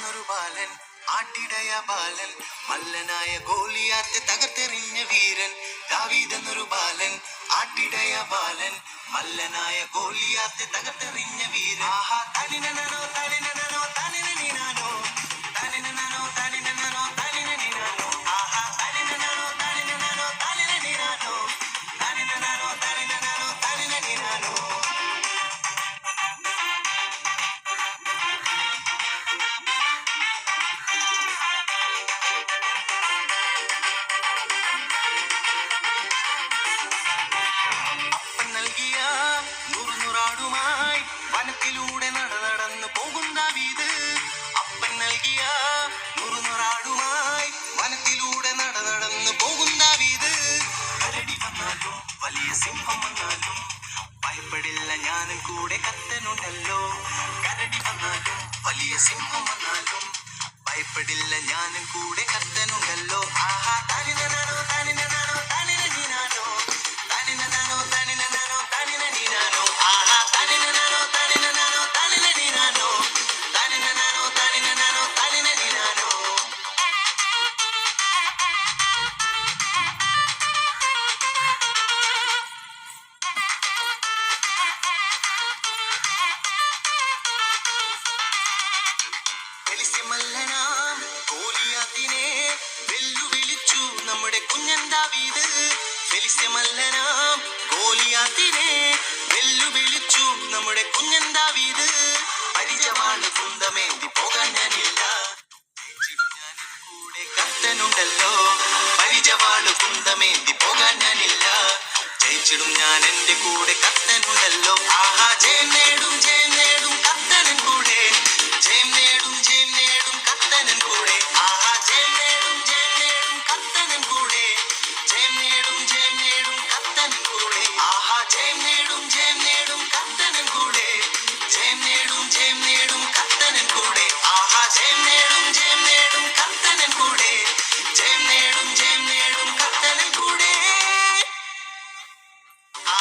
ദാവീദെന്നൊരു ബാലൻ, ആട്ടിടയ ബാലൻ, മല്ലനായ ഗോലിയാത്തെ തകർത്തെറിഞ്ഞ വീരൻ. ദാവീദെന്നൊരു ബാലൻ, ആട്ടിടയ ബാലൻ, മല്ലനായ ഗോലിയാത്തെ തകർത്തെറിഞ്ഞ വീരൻ. ആഹാ തനിനനോ തനിനനോ തനിനനിനാനോ തനിനനോ തനിനനോ തനിനനിനാനോ ആഹാ തനിനനോ തനിനനോ തനിനനിനാനോ തനിനനോ തനിനനോ തനിനനിനാനോ. നൽകിയ നൂറാടുമായി വനത്തിലൂടെ നടന്നു പോകും ദാവീദ്. അപ്പൻ നൽകിയ നൂറാടുമായി വനത്തിലൂടെ നടന്നു പോകും ദാവീദ്. കരടി വന്നാലും വലിയ സിംഹം വന്നാലും ഭയപ്പെടില്ല, ഞാനും കൂടെ കത്തനുണ്ടല്ലോ. കരടി വന്നാലും വലിയ സിംഹം വന്നാലും ഭയപ്പെടില്ല, ഞാനും കൂടെ കത്തനുണ്ടല്ലോ. ആഹാ തനിനനോ തനിനനോ തനിനനിനാനോ തനിനനോ തനിനനോ തനിനനിനാനോ ആഹാ തനിനനോ തനിനനോ തനിനനിനാനോ തനിനനോ തനിനനോ തനിനനിനാനോ. ഫെലിസ്ത്യമല്ലനാം ഗോലിയാത്തിനെ വെല്ലുവിളിച്ചു നമ്മുടെ കുഞ്ഞൻ ദാവീദ്. ഫെലിസ്ത്യമല്ലനാം ഗോലിയാത്തിനെ വെല്ലുവിളിച്ചു നമ്മുടെ കുഞ്ഞൻ ദാവീദ്. പരിചവാണ് കുന്തമേന്തി പോകാൻ ഞാനില്ല, ഞാൻ കൂടെ കത്തനുണ്ടല്ലോ. പരിചവാണ് കുന്തമേന്തി പോകാൻ ഞാനില്ല, ജയിച്ചിടും ഞാൻ എന്റെ കൂടെ